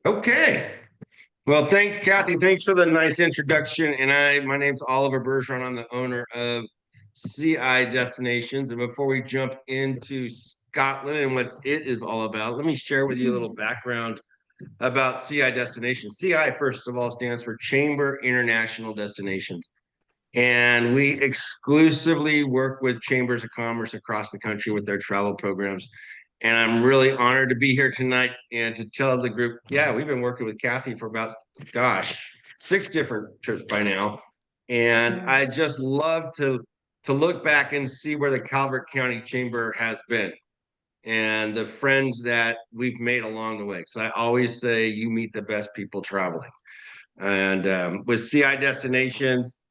Okay. Well, thanks, Kathy. Thanks for the nice introduction. My name's Oliver Bergeron. I'm the owner of CI Destinations. And before we jump into Scotland and what it is all about, let me share with you a little background about CI Destinations. CI, first of all, stands for Chamber International Destinations. And we exclusively work with chambers of commerce across the country with their travel programs. And I'm really honored to be here tonight and to tell the group, yeah, we've been working with Kathy for about, gosh, 6 different trips by now. And I just love to look back and see where the Calvert County Chamber has been and the friends that we've made along the way. So I always say you meet the best people traveling. And with CI Destinations,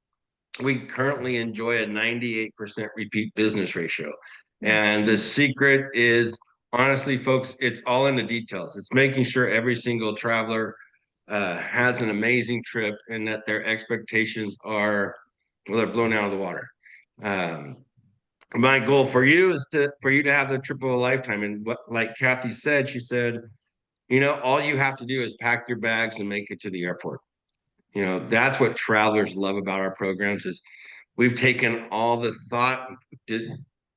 we currently enjoy a 98% repeat business ratio. And the secret is honestly, folks, it's all in the details. It's making sure every single traveler has an amazing trip and that their expectations are, well, they're blown out of the water. Um, my goal for you is for you to have the trip of a lifetime. And what, like Kathy said, she said, all you have to do is pack your bags and make it to the airport. That's what travelers love about our programs is we've taken all the thought,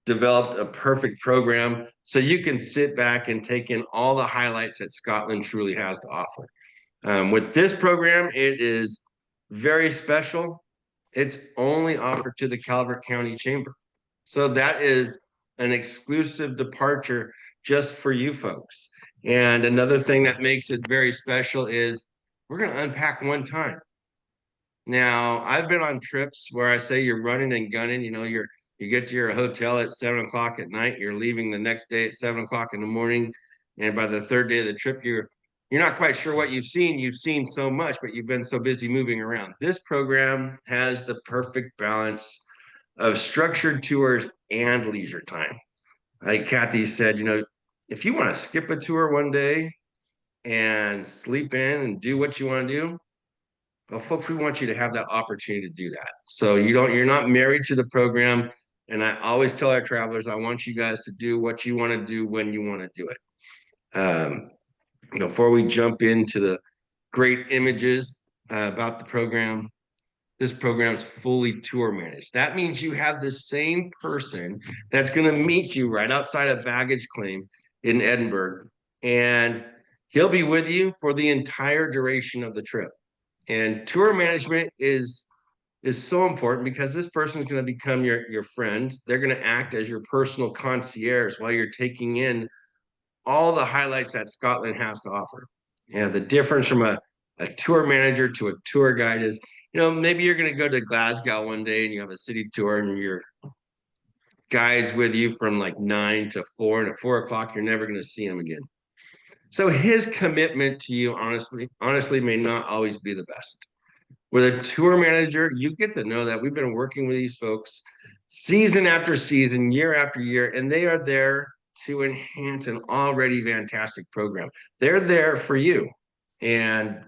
developed a perfect program so you can sit back and take in all the highlights that Scotland truly has to offer. With this program, it is very special. It's only offered to the Calvert County Chamber. So that is an exclusive departure just for you folks. And another thing that makes it very special is we're going to unpack one time. Now, I've been on trips where I say you're running and gunning, you get to your hotel at 7 o'clock at night, you're leaving the next day at 7 o'clock in the morning. And by the third day of the trip, you're not quite sure what you've seen. You've seen so much, but you've been so busy moving around. This program has the perfect balance of structured tours and leisure time. Like Kathy said, if you want to skip a tour one day and sleep in and do what you want to do, well, folks, we want you to have that opportunity to do that. So you're not married to the program. And I always tell our travelers, I want you guys to do what you want to do when you want to do it. Before we jump into the great images about the program, this program is fully tour managed. That means you have the same person that's going to meet you right outside of baggage claim in Edinburgh, and he'll be with you for the entire duration of the trip. And tour management is so important because this person is going to become your friend. They're going to act as your personal concierge while you're taking in all the highlights that Scotland has to offer. The difference from a tour manager to a tour guide is, maybe you're going to go to Glasgow one day and you have a city tour and your guide's with you from like 9 to 4, and at 4 o'clock, you're never going to see him again. So his commitment to you, honestly, may not always be the best. With a tour manager, you get to know that we've been working with these folks season after season, year after year, and they are there to enhance an already fantastic program. They're there for you. And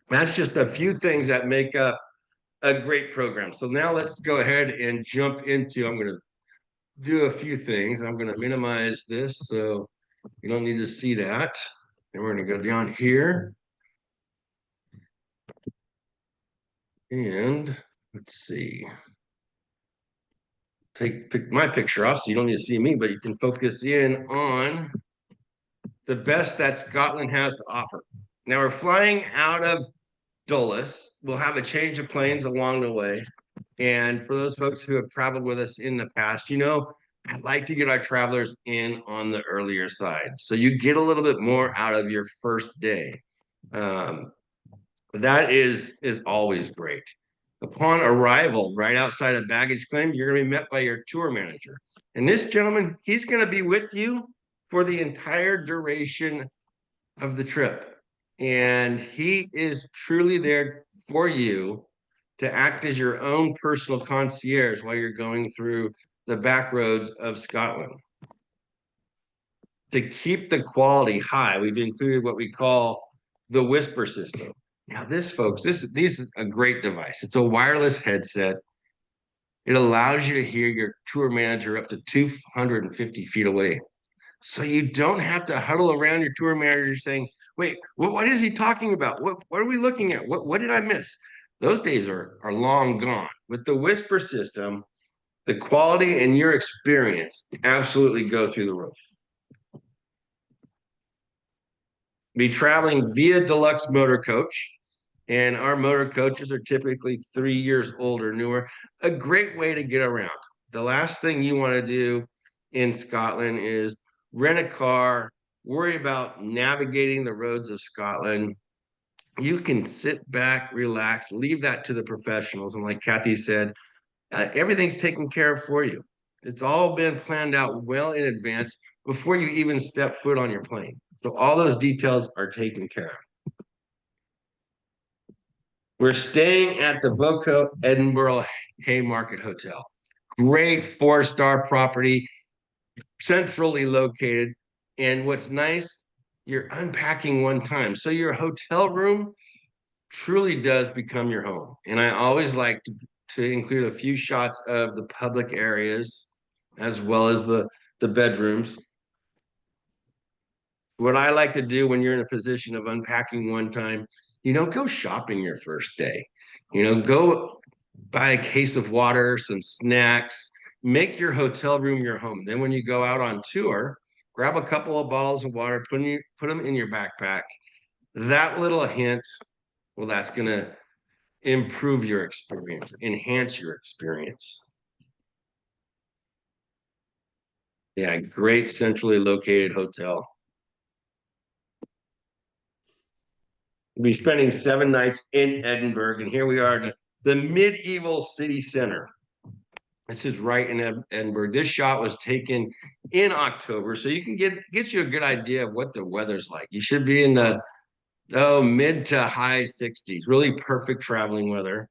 that's just a few things that make up a great program. So now let's go ahead and jump into, I'm going to do a few things. I'm going to minimize this so you don't need to see that. And we're going to go down here. And let's see. Pick my picture off so you don't need to see me, but you can focus in on the best that Scotland has to offer. Now we're flying out of Dulles. We'll have a change of planes along the way. And for those folks who have traveled with us in the past, I'd like to get our travelers in on the earlier side. So you get a little bit more out of your first day. That is always great. Upon arrival, right outside of baggage claim, you're going to be met by your tour manager. And this gentleman, he's going to be with you for the entire duration of the trip. And he is truly there for you to act as your own personal concierge while you're going through the back roads of Scotland. To keep the quality high, we've included what we call the Whisper system. Now, this, folks, this is a great device. It's a wireless headset. It allows you to hear your tour manager up to 250 feet away. So you don't have to huddle around your tour manager saying, wait, what is he talking about? What are we looking at? What did I miss? Those days are long gone. With the Whisper system, the quality and your experience absolutely go through the roof. Be traveling via deluxe motor coach, and our motor coaches are typically 3 years old or newer. A great way to get around. The last thing you want to do in Scotland is rent a car, worry about navigating the roads of Scotland. You can sit back, relax, leave that to the professionals. And like Kathy said, everything's taken care of for you. It's all been planned out well in advance before you even step foot on your plane. So all those details are taken care of. We're staying at the Voco Edinburgh Haymarket Hotel. Great 4-star property, centrally located. And what's nice, you're unpacking one time. So your hotel room truly does become your home. And I always like to include a few shots of the public areas as well as the bedrooms. What I like to do when you're in a position of unpacking one time, go shopping your first day. Go buy a case of water, some snacks, make your hotel room your home. Then when you go out on tour, grab a couple of bottles of water, put them in your backpack. That little hint, well, that's going to improve your experience, enhance your experience. Yeah, great centrally located hotel. We'll be spending 7 nights in Edinburgh, and here we are in the medieval city center. This is right in Edinburgh. This shot was taken in October, so you can get you a good idea of what the weather's like. You should be in the mid to high 60s, really perfect traveling weather.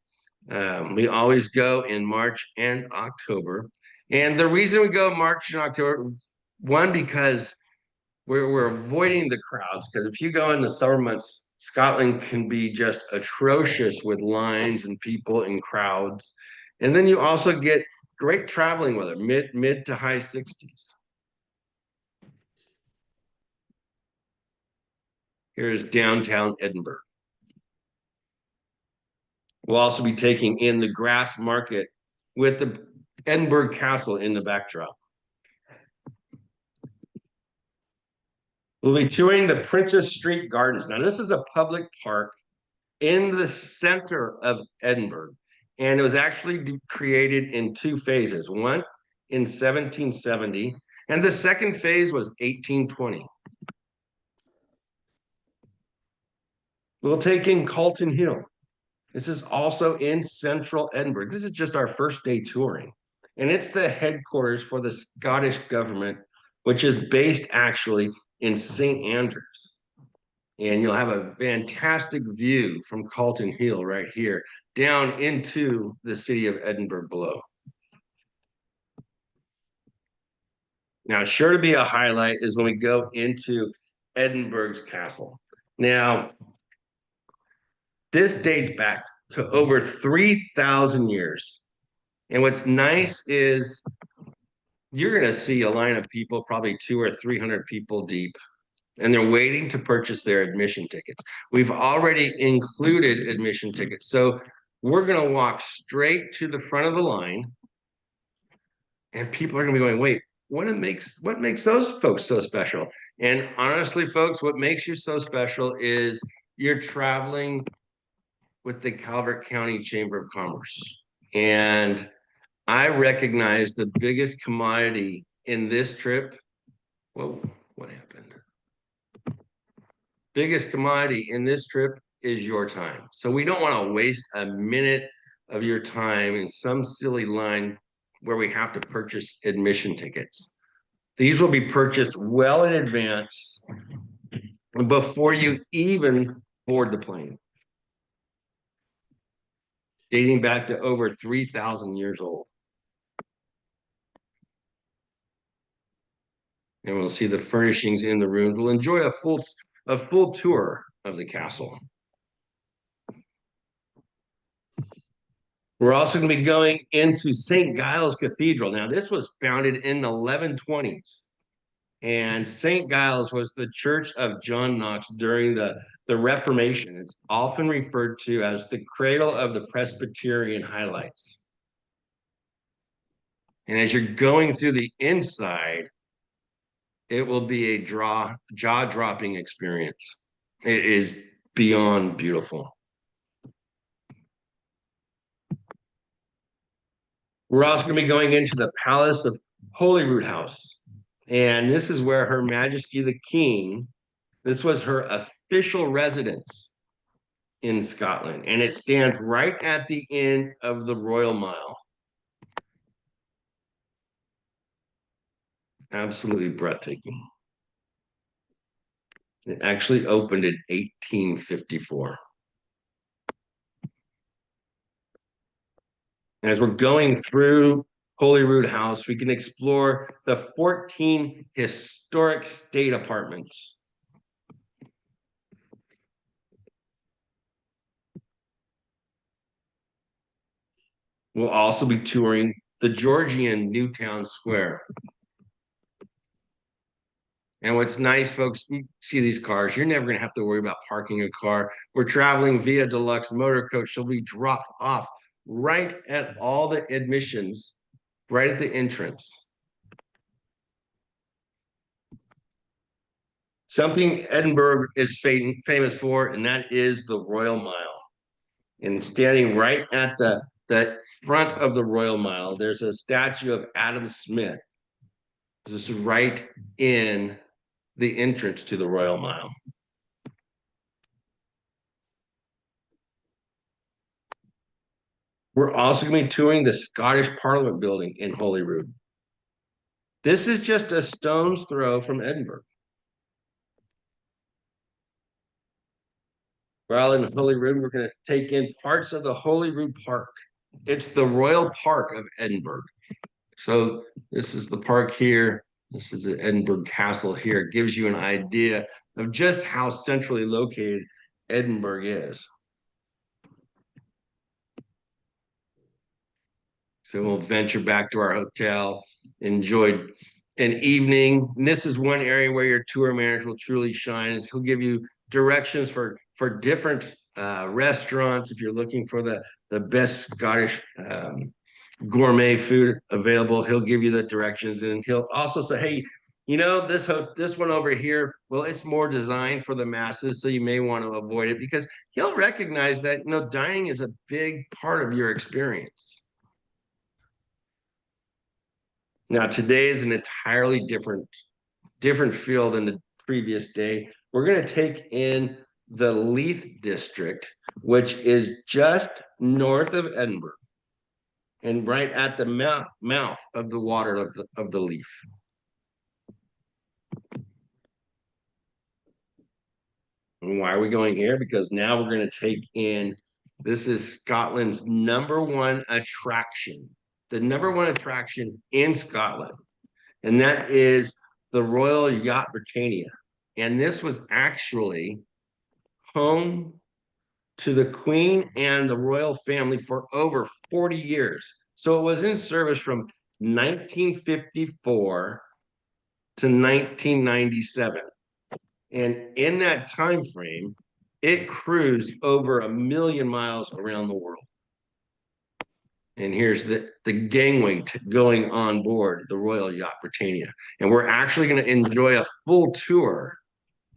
We always go in March and October. And the reason we go March and October, one, because we're avoiding the crowds, because if you go in the summer months, Scotland can be just atrocious with lines and people and crowds. And then you also get great traveling weather, mid to high 60s. Here's downtown Edinburgh. We'll also be taking in the Grass Market with the Edinburgh Castle in the backdrop. We'll be touring the Princess Street Gardens. Now, this is a public park in the center of Edinburgh, and it was actually created in 2 phases. One in 1770, and the second phase was 1820. We'll take in Calton Hill. This is also in central Edinburgh. This is just our first day touring, and it's the headquarters for the Scottish government, which is based actually in St. Andrews. And you'll have a fantastic view from Calton Hill right here down into the city of Edinburgh below. Now, sure to be a highlight is when we go into Edinburgh's castle. Now, this dates back to over 3,000 years. And what's nice is you're going to see a line of people, probably 200 or 300 people deep, and they're waiting to purchase their admission tickets. We've already included admission tickets. So we're going to walk straight to the front of the line, and people are going to be going, wait, what makes those folks so special? And honestly, folks, what makes you so special is you're traveling with the Calvert County Chamber of Commerce. And I recognize the biggest commodity in this trip. Whoa, what happened? Biggest commodity in this trip is your time. So we don't want to waste a minute of your time in some silly line where we have to purchase admission tickets. These will be purchased well in advance before you even board the plane. Dating back to over 3,000 years old. And we'll see the furnishings in the rooms. We'll enjoy a full tour of the castle. We're also going to be going into St. Giles Cathedral. Now, this was founded in the 1120s. And St. Giles was the church of John Knox during the Reformation. It's often referred to as the cradle of the Presbyterian highlights. And as you're going through the inside, it will be a jaw-dropping experience. It is beyond beautiful. We're also going to be going into the Palace of Holyrood House. And this is where Her Majesty the King, this was her official residence in Scotland. And it stands right at the end of the Royal Mile. Absolutely breathtaking. It actually opened in 1854. As we're going through Holyrood House, we can explore the 14 historic state apartments. We'll also be touring the Georgian Newtown Square. And what's nice, folks, you see these cars, you're never going to have to worry about parking a car. We're traveling via deluxe motor coach. She'll be dropped off right at all the admissions, right at the entrance. Something Edinburgh is famous for, and that is the Royal Mile. And standing right at the front of the Royal Mile, there's a statue of Adam Smith. This is right in the entrance to the Royal Mile. We're also going to be touring the Scottish Parliament building in Holyrood. This is just a stone's throw from Edinburgh. While in Holyrood, we're going to take in parts of the Holyrood Park. It's the Royal Park of Edinburgh. So this is the park here. This is the Edinburgh Castle here. It gives you an idea of just how centrally located Edinburgh is. So we'll venture back to our hotel, enjoyed an evening. And this is one area where your tour manager will truly shine. Is he'll give you directions for different restaurants if you're looking for the best Scottish gourmet food available. He'll give you the directions, and he'll also say, hey, you know, this one over here, well, it's more designed for the masses, so you may want to avoid it, because he'll recognize that, you know, dining is a big part of your experience. Now, today is an entirely different feel than the previous day. We're going to take in the Leith district, which is just north of Edinburgh and right at the mouth of the water of the Leith. And why are we going here? Because now we're going to take in, this is Scotland's #1 attraction, the #1 attraction in Scotland, and that is the Royal Yacht Britannia. And this was actually home to the Queen and the royal family for over 40 years. So it was in service from 1954 to 1997. And in that time frame, it cruised over 1 million miles around the world. And here's the gangway going on board the Royal Yacht Britannia. And we're actually going to enjoy a full tour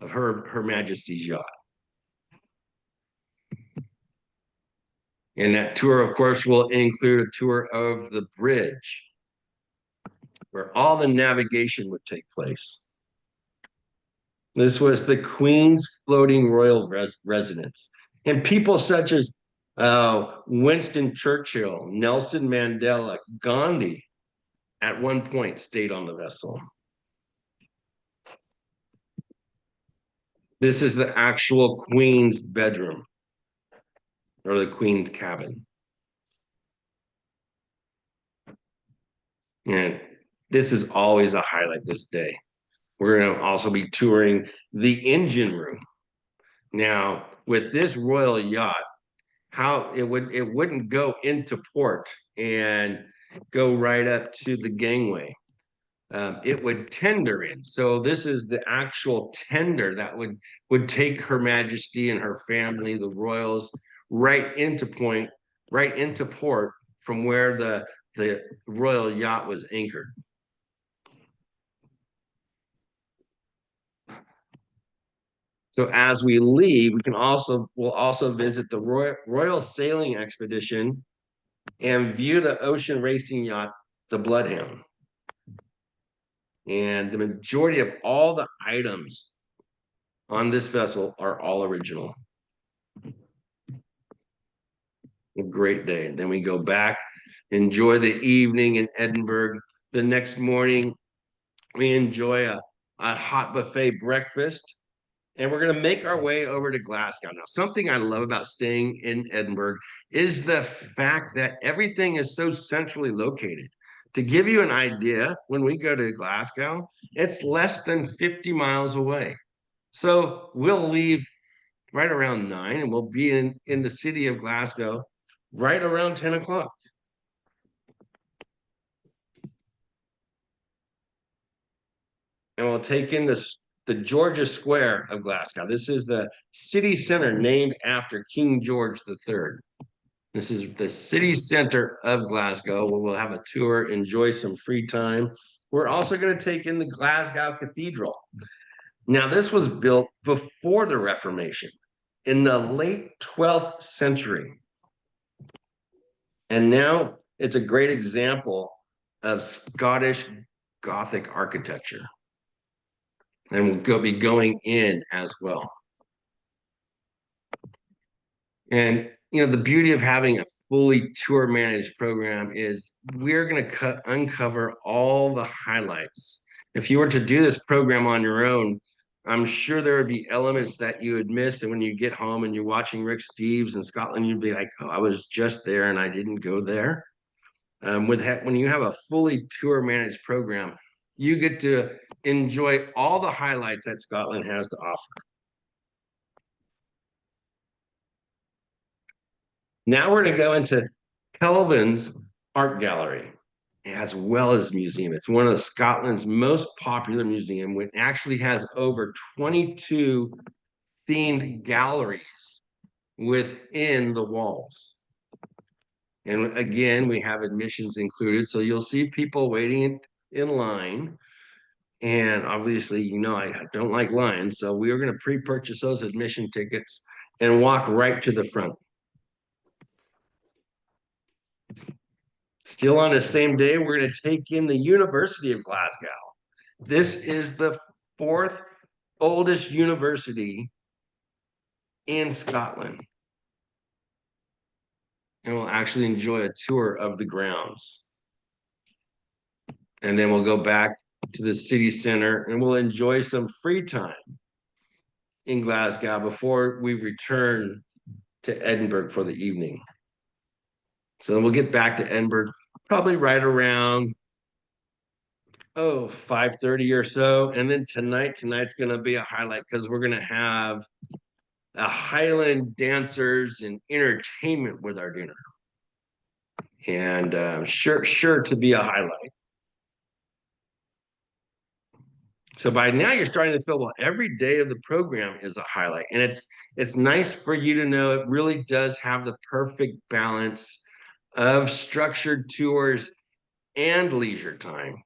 of Her Majesty's yacht. And that tour, of course, will include a tour of the bridge, where all the navigation would take place. This was the Queen's floating royal residence. And people such as Winston Churchill, Nelson Mandela, Gandhi, at one point stayed on the vessel. This is the actual Queen's bedroom, or the Queen's cabin. And this is always a highlight this day. We're going to also be touring the engine room. Now, with this royal yacht, how it wouldn't go into port and go right up to the gangway. it would tender in. So this is the actual tender that would take Her Majesty and her family, the royals, right into port from where the royal yacht was anchored. So as we leave, we'll also visit the Royal Sailing Expedition and view the ocean racing yacht, the Bloodhound. And the majority of all the items on this vessel are all original. A great day. And then we go back, enjoy the evening in Edinburgh. The next morning, we enjoy a hot buffet breakfast. And we're going to make our way over to Glasgow. Now, something I love about staying in Edinburgh is the fact that everything is so centrally located. To give you an idea, when we go to Glasgow, it's less than 50 miles away. So we'll leave right around 9 and we'll be in the city of Glasgow right around 10 o'clock. And we'll take in the Georgia Square of Glasgow. This is the city center named after King George III. This is the city center of Glasgow, where we'll have a tour, enjoy some free time. We're also going to take in the Glasgow Cathedral. Now, this was built before the Reformation in the late 12th century. And now it's a great example of Scottish Gothic architecture. And we'll be going in as well. And the beauty of having a fully tour managed program is we're going to uncover all the highlights. If you were to do this program on your own, I'm sure there would be elements that you would miss. And when you get home and you're watching Rick Steves in Scotland, you'd be like, oh, I was just there and I didn't go there. When you have a fully tour managed program, you get to enjoy all the highlights that Scotland has to offer. Now we're going to go into Kelvin's Art Gallery, as well as museum. It's one of Scotland's most popular museum, which actually has over 22 themed galleries within the walls. And again, we have admissions included, so you'll see people waiting in line. And obviously, I don't like lines, so we are going to pre-purchase those admission tickets and walk right to the front. Still on the same day, we're going to take in the University of Glasgow. This is the fourth oldest university in Scotland. And we'll actually enjoy a tour of the grounds. And then we'll go back to the city center and we'll enjoy some free time in Glasgow before we return to Edinburgh for the evening. So we'll get back to Edinburgh probably right around 5:30 or so. And then tonight's going to be a highlight because we're going to have a Highland dancers and entertainment with our dinner. And sure to be a highlight. So by now you're starting to feel, well, every day of the program is a highlight. And it's nice for you to know it really does have the perfect balance of structured tours and leisure time.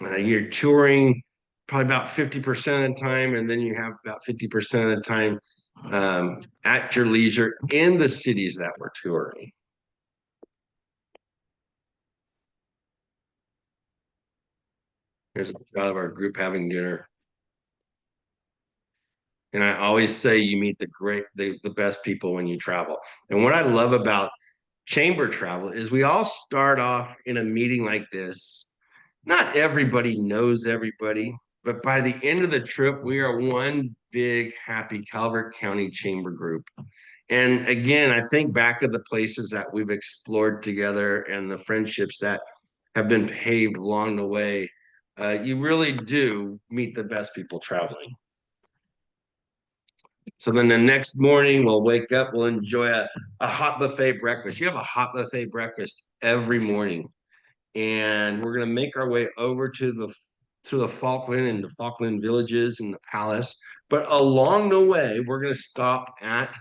You're touring probably about 50% of the time, and then you have about 50% of the time at your leisure in the cities that we're touring. Here's a shot of our group having dinner. And I always say you meet the best people when you travel. And what I love about chamber travel is we all start off in a meeting like this. Not everybody knows everybody, but by the end of the trip, we are one big, happy Calvert County Chamber group. And again, I think back of the places that we've explored together and the friendships that have been paved along the way. You really do meet the best people traveling. So then the next morning, we'll wake up, we'll enjoy a hot buffet breakfast. You have a hot buffet breakfast every morning. and we're going to make our way over to the Falkland and the Falkland villages and the palace. But along the way, we're going to stop at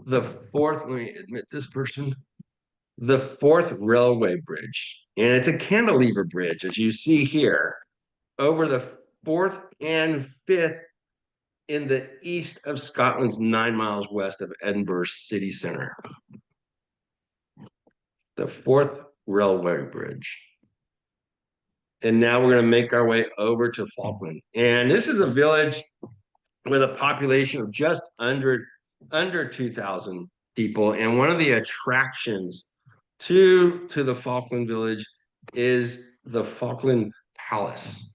the fourth. Let me admit this person. The fourth railway bridge, and it's a cantilever bridge, as you see here, over the fourth and fifth in the east of Scotland's 9 miles west of Edinburgh city centre. The fourth railway bridge. And now we're going to make our way over to Falkland. And this is a village with a population of just under 2,000 people. And one of the attractions to the Falkland village is the Falkland Palace.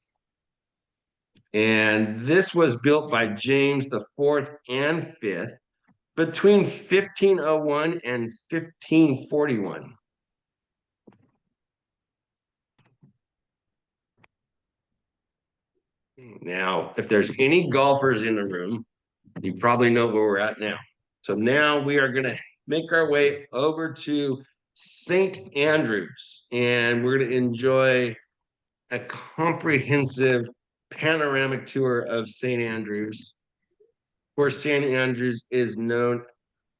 And this was built by James the Fourth and Fifth between 1501 and 1541. Now, if there's any golfers in the room, you probably know where we're at now. So now we are going to make our way over to St. Andrews, and we're going to enjoy a comprehensive panoramic tour of St. Andrews. Of course, St. Andrews is known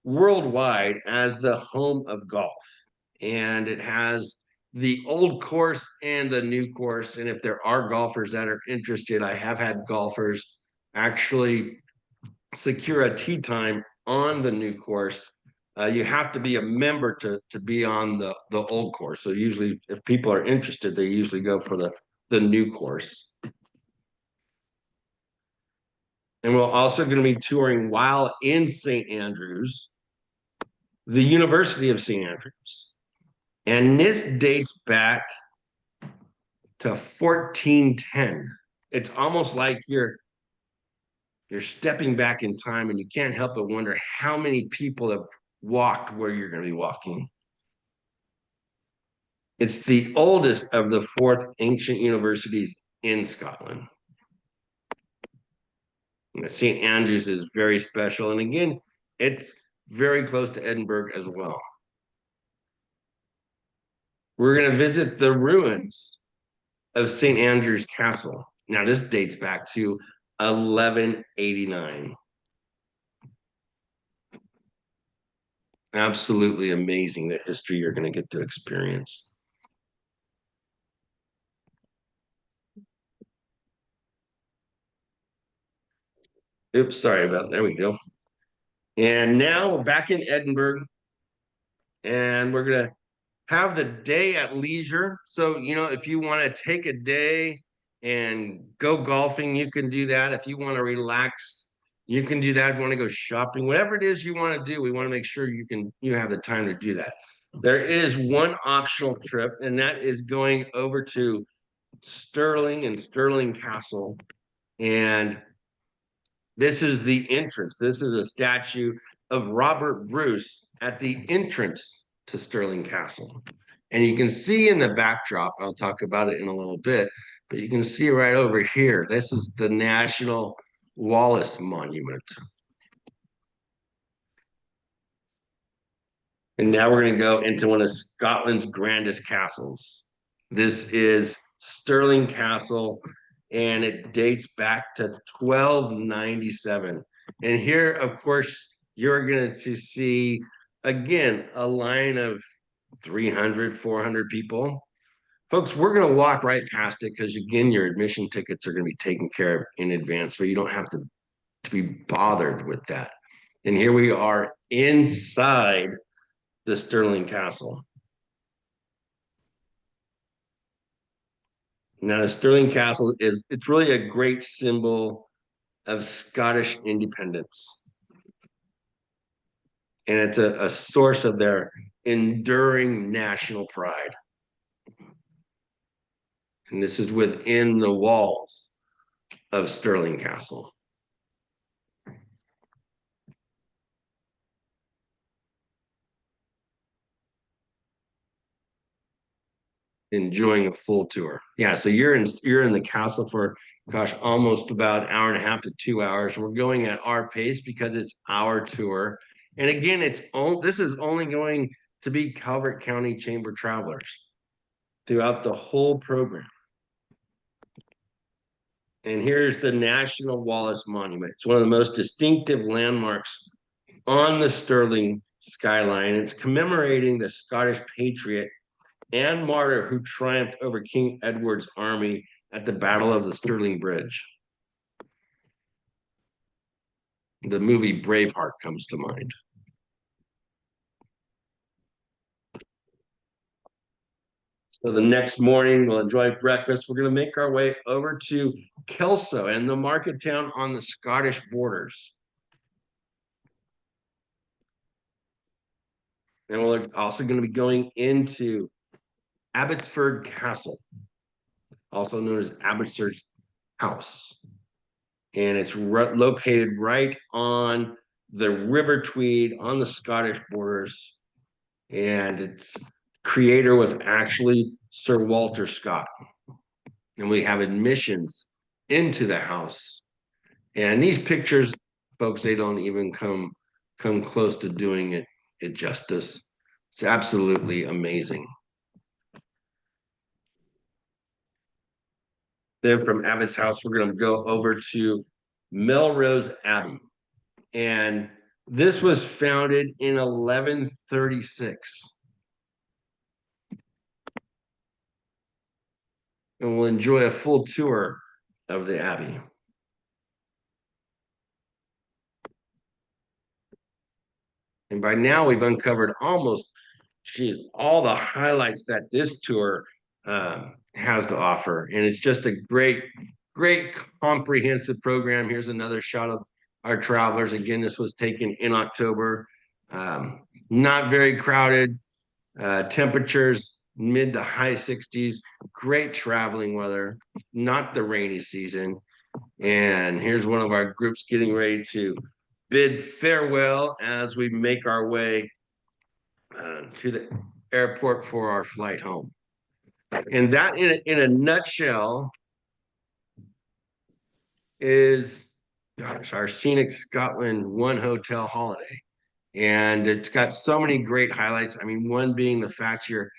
worldwide as the home of golf, and it has the old course and the new course. And if there are golfers that are interested, I have had golfers actually secure a tee time on the new course. You have to be a member to be on the old course. So usually if people are interested, they usually go for the new course. And we're also going to be touring, while in St. Andrews, the University of St. Andrews. And this dates back to 1410. It's almost like you're stepping back in time, and you can't help but wonder how many people have walked where you're going to be walking. It's the oldest of the fourth ancient universities in Scotland. St. Andrews is very special. And again, it's very close to Edinburgh as well. We're going to visit the ruins of St. Andrew's Castle. Now, this dates back to 1189. Absolutely amazing, the history you're going to get to experience. Oops, sorry about, there we go. And now we're back in Edinburgh, and we're going to have the day at leisure. So, if you want to take a day and go golfing, you can do that. If you want to relax, you can do that. If you want to go shopping, whatever it is you want to do, we want to make sure you have the time to do that. There is one optional trip, and that is going over to Stirling and Stirling Castle. And this is the entrance. This is a statue of Robert Bruce at the entrance to Stirling Castle. And you can see in the backdrop, I'll talk about it in a little bit, but you can see right over here, this is the National Wallace Monument. And now we're going to go into one of Scotland's grandest castles. This is Stirling Castle, and it dates back to 1297. And here, of course, you're going to see, again, a line of 300, 400 people. Folks, we're going to walk right past it because, again, your admission tickets are going to be taken care of in advance, but you don't have to be bothered with that. And here we are inside the Stirling Castle. Now, the Stirling Castle it's really a great symbol of Scottish independence. And it's a source of their enduring national pride. And this is within the walls of Stirling Castle. Enjoying a full tour. Yeah, so you're in the castle for, gosh, almost about an hour and a half to 2 hours. We're going at our pace because it's our tour. And again, this is only going to be Calvert County Chamber travelers. throughout the whole program. And here's the National Wallace Monument. It's one of the most distinctive landmarks on the Stirling skyline. It's commemorating the Scottish patriot and martyr who triumphed over King Edward's army at the Battle of the Stirling Bridge. The movie Braveheart comes to mind. So the next morning, we'll enjoy breakfast. We're going to make our way over to Kelso and the market town on the Scottish borders. And we're also going to be going into Abbotsford Castle, also known as Abbotsford's House. And it's located right on the River Tweed on the Scottish borders. And its creator was actually Sir Walter Scott. And we have admissions into the house. And these pictures, folks, they don't even come close to doing it justice. It's absolutely amazing. Then from Abbott's House, we're going to go over to Melrose Abbey. And this was founded in 1136. And we'll enjoy a full tour of the Abbey. And by now we've uncovered almost, all the highlights that this tour has to offer. And it's just a great comprehensive program. Here's another shot of our travelers. Again, this was taken in October. Not very crowded. Temperatures mid to high 60s. Great traveling weather. Not the rainy season. And here's one of our groups getting ready to bid farewell as we make our way to the airport for our flight home. And that in a nutshell is our Scenic Scotland one hotel holiday. And it's got so many great highlights. I mean, one being the fact you're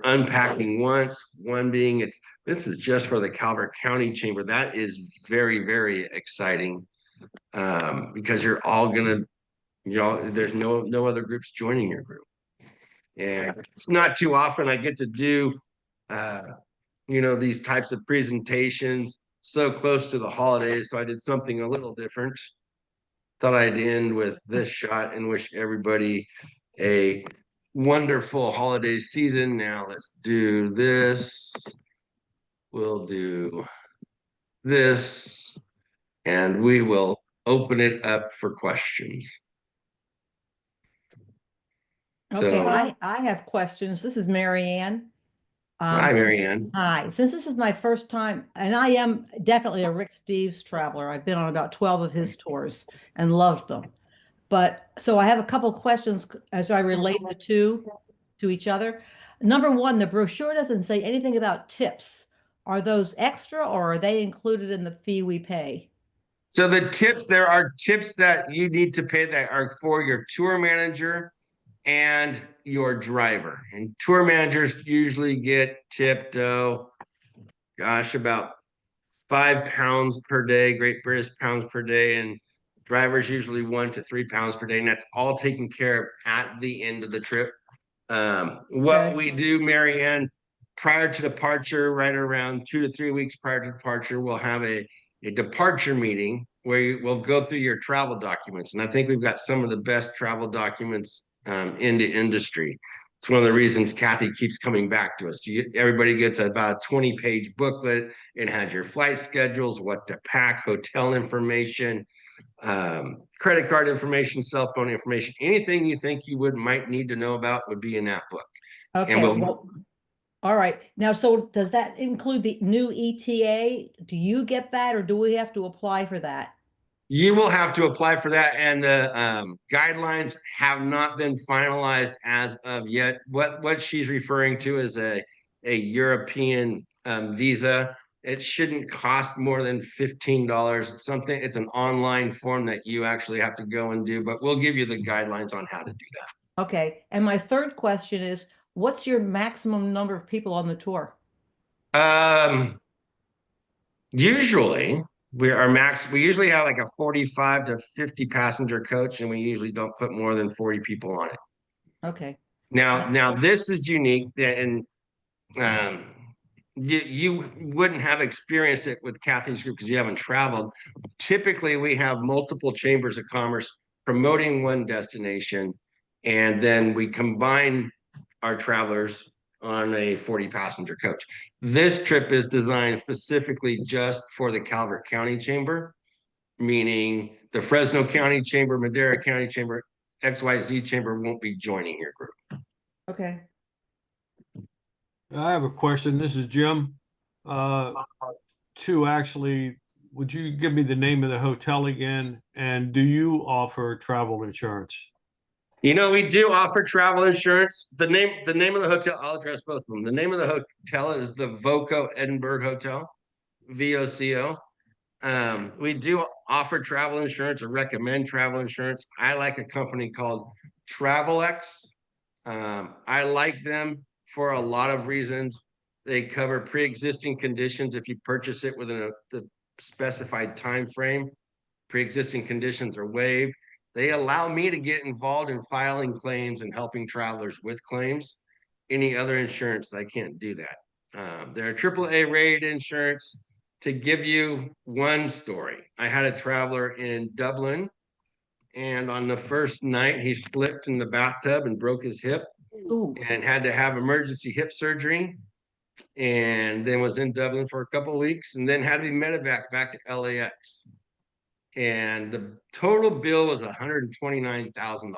unpacking once, one being this is just for the Calvert County Chamber. That is very, very exciting because you're all gonna, there's no other groups joining your group. And it's not too often I get to do these types of presentations so close to the holidays. So I did something a little different. Thought I'd end with this shot and wish everybody a wonderful holiday season. Now let's do this. We'll do this, and we will open it up for questions. Okay, so, I have questions. This is Mary Ann. Hi, Mary Ann. Hi. Since this is my first time, and I am definitely a Rick Steves traveler. I've been on about 12 of his tours and loved them. But so I have a couple questions as I relate the two to each other. Number one, the brochure doesn't say anything about tips. Are those extra or are they included in the fee we pay? So the tips, there are tips that you need to pay that are for your tour manager and your driver. And tour managers usually get tipped, about £5 per day, Great British pounds per day, and drivers usually £1 to £3 per day, and that's all taken care of at the end of the trip. What we do, Mary Ann, prior to departure, right around 2 to 3 weeks prior to departure, we'll have a departure meeting where we'll go through your travel documents. And I think we've got some of the best travel documents in the industry. It's one of the reasons Kathy keeps coming back to us. Everybody gets about a 20-page booklet. It has your flight schedules, what to pack, hotel information, credit card information, cell phone information. Anything you think you might need to know about would be in that book. Okay. All right. Now, so does that include the new ETA? Do you get that, or do we have to apply for that? You will have to apply for that, and the guidelines have not been finalized as of yet. What she's referring to is a European visa. It shouldn't cost more than $15. It's an online form that you actually have to go and do, but we'll give you the guidelines on how to do that. Okay. And my third question is, What's your maximum number of people on the tour? Usually we usually have like a 45 to 50 passenger coach, and we usually don't put more than 40 people on it. Okay. Now this is unique, and um, you wouldn't have experienced it with Kathy's group because you haven't traveled. Typically, we have multiple chambers of commerce promoting one destination, and then we combine our travelers on a 40 passenger coach. This trip is designed specifically just for the Calvert County Chamber, meaning the Fresno County Chamber, Madera County Chamber, XYZ Chamber won't be joining your group. Okay. I have a question. This is Jim. Uh, actually, would you give me the name of the hotel again? And do you offer travel insurance? You know, we do offer travel insurance. The name of the hotel, I'll address both of them. The name of the hotel is the Voco Edinburgh Hotel, VOCO. We do offer travel insurance or recommend travel insurance. I like a company called Travelex. I like them for a lot of reasons. They cover pre-existing conditions if you purchase it within the specified time frame. Pre-existing conditions are waived. They allow me to get involved in filing claims and helping travelers with claims. Any other insurance, I can't do that. They're a AAA rated insurance. To give you one story, I had a traveler in Dublin, and on the first night, he slipped in the bathtub and broke his hip Ooh. and had to have emergency hip surgery, and then was in Dublin for a couple of weeks, and then had to be medevac back to LAX. And the total bill was $129,000,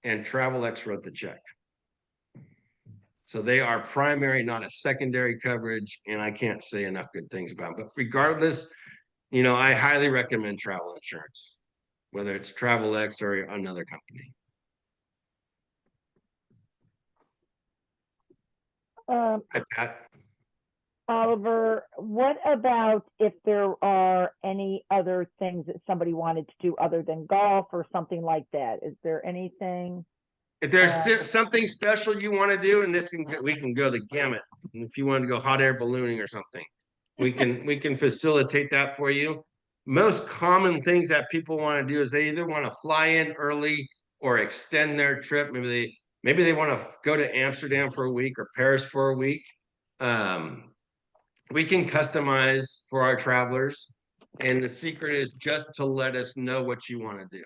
and Travelex wrote the check. So they are primary, not a secondary coverage, and I can't say enough good things about them. But regardless, you know, I highly recommend travel insurance, whether it's Travelex or another company. Hi, Pat. Oliver, what about if there are any other things that somebody wanted to do other than golf or something like that? Is there anything? If there's something special you want to do, and we can go the gamut. And if you want to go hot air ballooning or something, we can facilitate that for you. Most common things that people want to do is they either want to fly in early or extend their trip. Maybe they want to go to Amsterdam for a week or Paris for a week. We can customize for our travelers, and the secret is just to let us know what you want to do,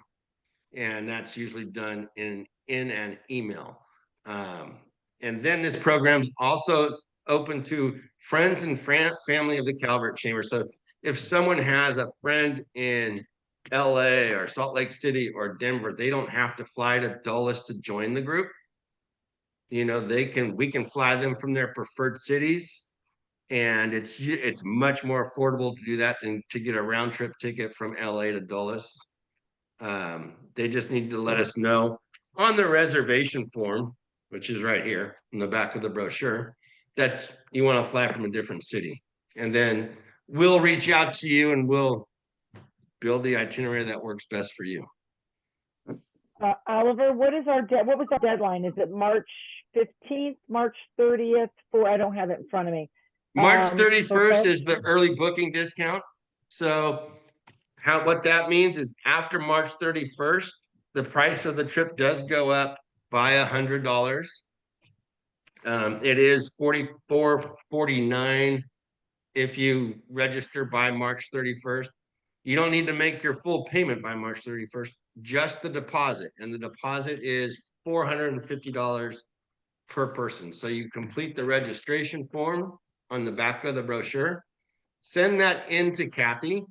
and that's usually done in an email. And then this program's also open to friends and family of the Calvert Chamber. So if someone has a friend in LA or Salt Lake City or Denver, they don't have to fly to Dulles to join the group. You know, we can fly them from their preferred cities, and it's much more affordable to do that than to get a round trip ticket from LA to Dulles. They just need to let us know on the reservation form, which is right here in the back of the brochure, that you want to fly from a different city. And then we'll reach out to you and we'll build the itinerary that works best for you. Oliver, what was our deadline? Is it March 15th, March 30th? I don't have it in front of me. March 31st is the early booking discount. So what that means is after March 31st, the price of the trip does go up by $100. It is $44.49 if you register by March 31st. You don't need to make your full payment by March 31st, just the deposit. And the deposit is $450 per person. So you complete the registration form on the back of the brochure, send that in to Kathy,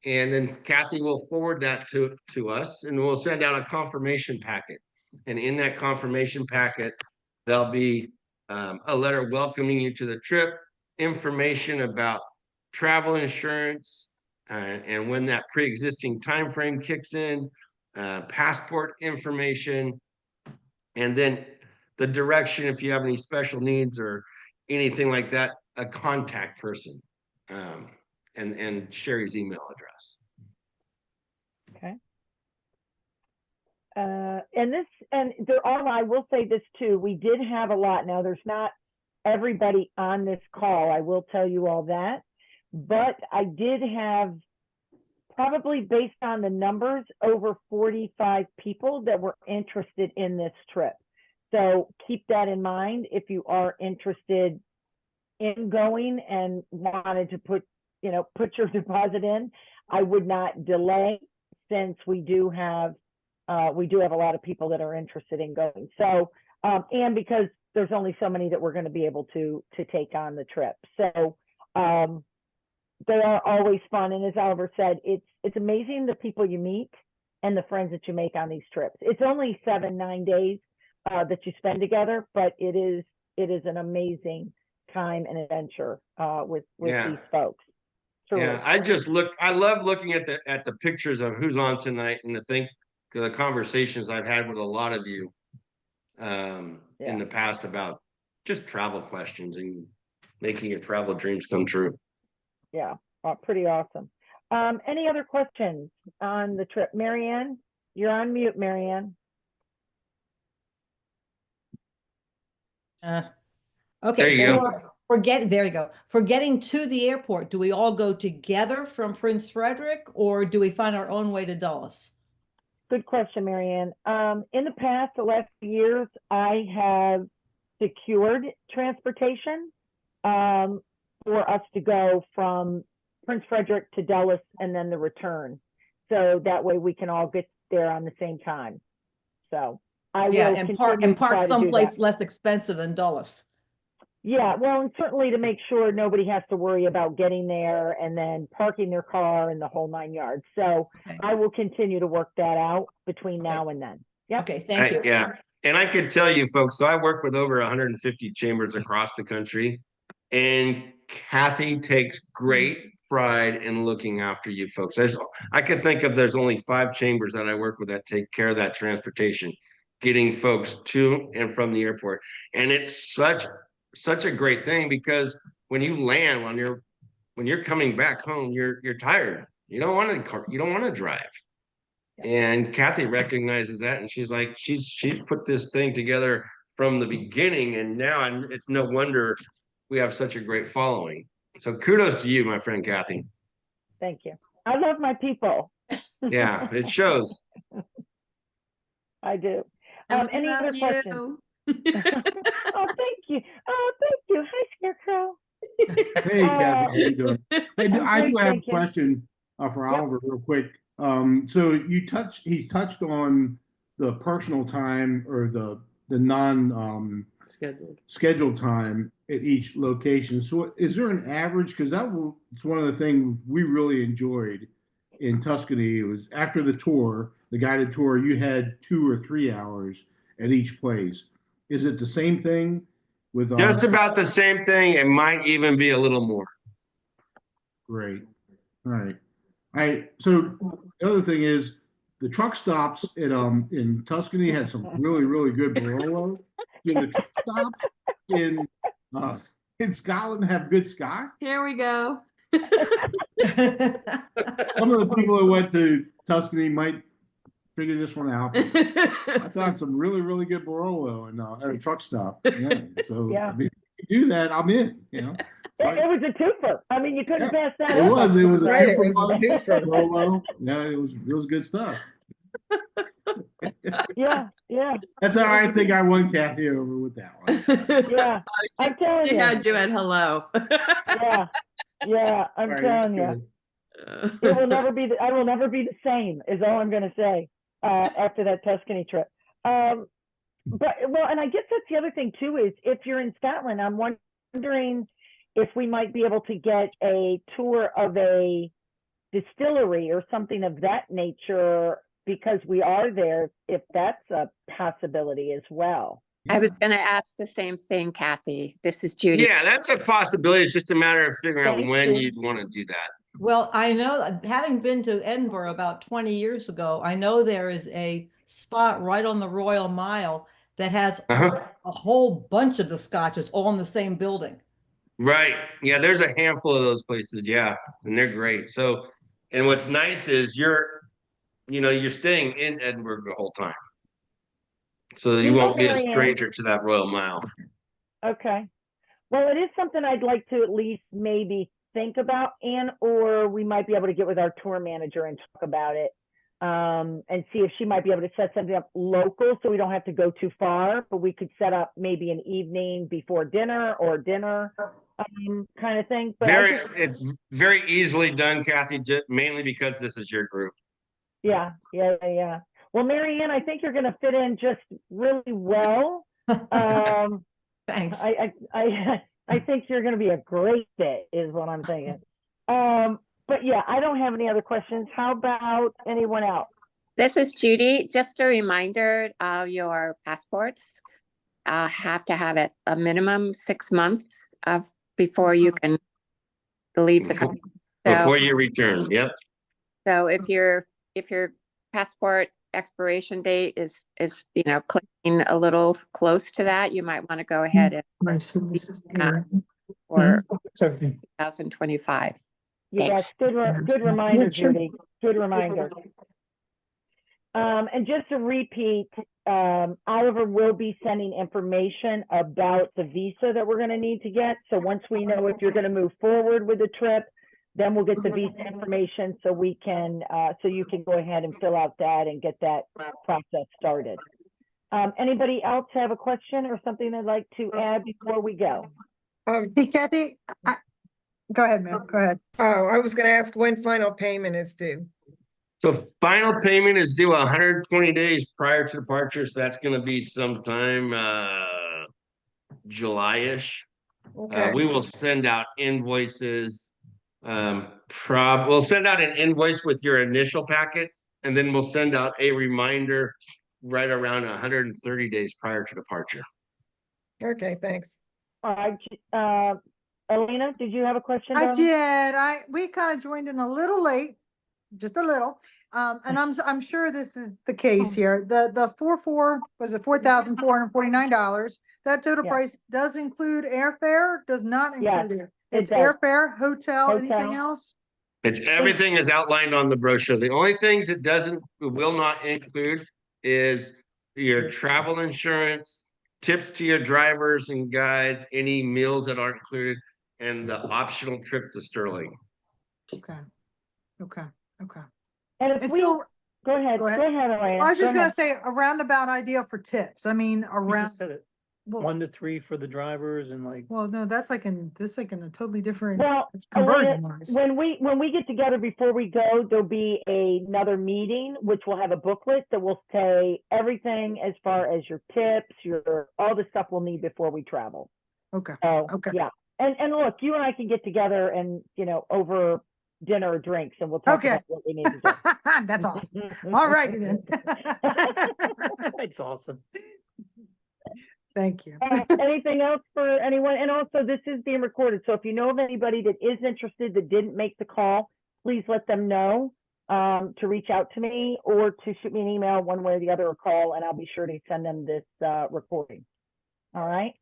and then Kathy will forward that to us, and we'll send out a confirmation packet. And in that confirmation packet, there'll be a letter welcoming you to the trip, information about travel insurance, and when that pre-existing time frame kicks in, passport information, and then the direction if you have any special needs or anything like that, a contact person, and Sherry's email address. Okay. And there are, I will say this too, we did have a lot. Now, there's not everybody on this call, I will tell you all that, but I did have, probably based on the numbers, over 45 people that were interested in this trip. So keep that in mind if you are interested in going and wanted to put your deposit in. I would not delay, since we do have a lot of people that are interested in going. So, and because there's only so many that we're going to be able to take on the trip. So, they are always fun. And as Oliver said, it's amazing the people you meet and the friends that you make on these trips. It's only 7-9 days that you spend together, but it is an amazing time and adventure with these folks. Truly. Yeah, I love looking at the pictures of who's on tonight, and to think the conversations I've had with a lot of you in the past about just travel questions and making your travel dreams come true. Yeah, pretty awesome. Any other questions on the trip? Marianne, you're on mute, Marianne. Okay. There you go. There you go. For getting to the airport, do we all go together from Prince Frederick, or do we find our own way to Dulles? Good question, Marianne. In the past, the last few years, I have secured transportation for us to go from Prince Frederick to Dulles and then the return. So that way we can all get there on the same time. So I will and park someplace less expensive than Dulles. Yeah, well, and certainly to make sure nobody has to worry about getting there and then parking their car and the whole 9 yards. So I will continue to work that out between now and then. Yep. Okay, thank you. Yeah. And I can tell you folks, so I work with over 150 chambers across the country, and Kathy takes great pride in looking after you folks. I could think of, there's only 5 chambers that I work with that take care of that transportation, getting folks to and from the airport. And it's such a great thing, because when you land, when you're coming back home, you're tired. You don't want to drive. And Kathy recognizes that, and she's like, she's put this thing together from the beginning, and now it's no wonder we have such a great following. So kudos to you, my friend Kathy. Thank you. I love my people. Yeah, it shows. I do. Any other questions? Oh, thank you. Oh, thank you. Hi, Scarecrow. Hey, Kathy, how you doing? Hey, I do have a question for Oliver real quick. So he touched on the personal time, or the non scheduled time at each location. So is there an average? Because it's one of the things we really enjoyed in Tuscany. It was after the guided tour, you had 2 or 3 hours at each place. Is it the same thing with Just about the same thing. It might even be a little more. Great. All right. So the other thing is, the truck stops in Tuscany had some really, really good Barolo. Do the truck stops in Scotland have good scotch? Here we go. Some of the people that went to Tuscany might figure this one out. I found some really, really good Barolo at a truck stop. Yeah. So Yeah. I mean, if you do that, I'm in. So It was a twofer. I mean, you couldn't pass that It up. was a Right, it 2 for was a 1 two-for-one. Barolo. Yeah, it was good stuff. Yeah. That's how I think I won Kathy over with that one. Yeah. I'm telling She you. had you at hello. Yeah. I'm All right, telling you. It will never be. I will never be the same. Is all I'm going to say after that Tuscany trip. And I guess that's the other thing too. Is if you're in Scotland, I'm wondering if we might be able to get a tour of a distillery or something of that nature, because we are there. If that's a possibility as well. I was going to ask the same thing, Kathy. This is Judy. Yeah, that's a possibility. It's just a matter of figuring out Thank when you. you'd want to do that. Well, I know, having been to Edinburgh about 20 years ago, I know there is a spot right on the Royal Mile that has a whole bunch of the scotches all in the same building. Right. Yeah, there's a handful of those places. Yeah, and they're great. So, and what's nice is you're staying in Edinburgh the whole time. So You you know, won't be a Mary Ann- stranger to that Royal Mile. Okay. Well, it is something I'd like to at least maybe think about, and or we might be able to get with our tour manager and talk about it. And see if she might be able to set something up local so we don't have to go too far, but we could set up maybe an evening before dinner or dinner kind of thing. But It's very easily done, Kathy, mainly because this is your group. yeah. Well, Mary Ann, I think you're going to fit in just really well. Thanks. I think you're going to be a great fit, is what I'm thinking. But yeah, I don't have any other questions. How about anyone else? This is Judy. Just a reminder, your passports have to have it a minimum 6 months before you can leave the country. Before you return, yep. So if your passport expiration date is clicking a little close to that, you might want to go ahead and for 2025. Yes, Thanks. good reminder, Judy. Good reminder. And just to repeat, Oliver will be sending information about the visa that we're going to need to get. So once we know if you're going to move forward with the trip, then we'll get the visa information so we can, so you can go ahead and fill out that and get that process started. Anybody else have a question or something they'd like to add before we go? Hey, Kathy, go ahead, ma'am. Go ahead. Oh, I was gonna ask when final payment is due. So final payment is due 120 days prior to departure. So that's going to be sometime July-ish. Okay, We will send out invoices. We'll send out an invoice with your initial packet, and then we'll send out a reminder right around 130 days prior to departure. okay, thanks. All right, Elena, did you have a question? I darling? did. We kind of joined in a little late, just a little. And I'm sure this is the case here. The $4,449. That total Yeah. price does include airfare, does not Yes, include it. it It's does. airfare, hotel, anything Hotel. else? It's everything is outlined on the brochure. The only things it will not include is your travel insurance, tips to your drivers and guides, any meals that aren't included, and the optional trip to Sterling. Okay. And if And we, so, go ahead, go ahead. Elena. I was Go just gonna ahead. say a roundabout idea for tips. I mean, You around, just said it, well, 1 to 3 for the drivers and like, well, no, that's like in a totally different Well, conversion Elena, wise. when we get together before we go, there'll be another meeting, which will have a booklet that will say everything as far as your tips, all the stuff we'll need before we travel. Okay. So, Okay. yeah. And look, you and I can get together and, over dinner or drinks, and we'll talk Okay. about what we need to do. That's awesome. All righty then. it's awesome. Thank you. Anything else for anyone? And also, this is being recorded, so if you know of anybody that is interested that didn't make the call, please let them know to reach out to me or to shoot me an email one way or the other, or call, and I'll be sure to send them this recording. All right.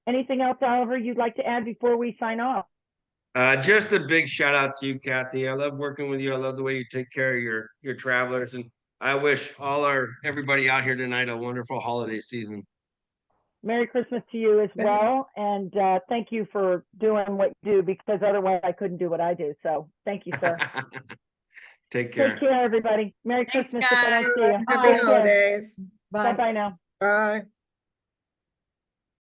Anything else, Oliver, you'd like to add before we sign off? Just a big shout out to you, Kathy. I love working with you. I love the way you take care of your travelers, and I wish everybody out here tonight a wonderful holiday season. Merry Christmas to you as well, and thank you for doing what you do, because otherwise I couldn't do what I do. So thank you, sir. Take care. Take care, everybody. Merry Thanks, Christmas if I don't see you. Happy Take care. holidays. Bye. Bye-bye now. Bye.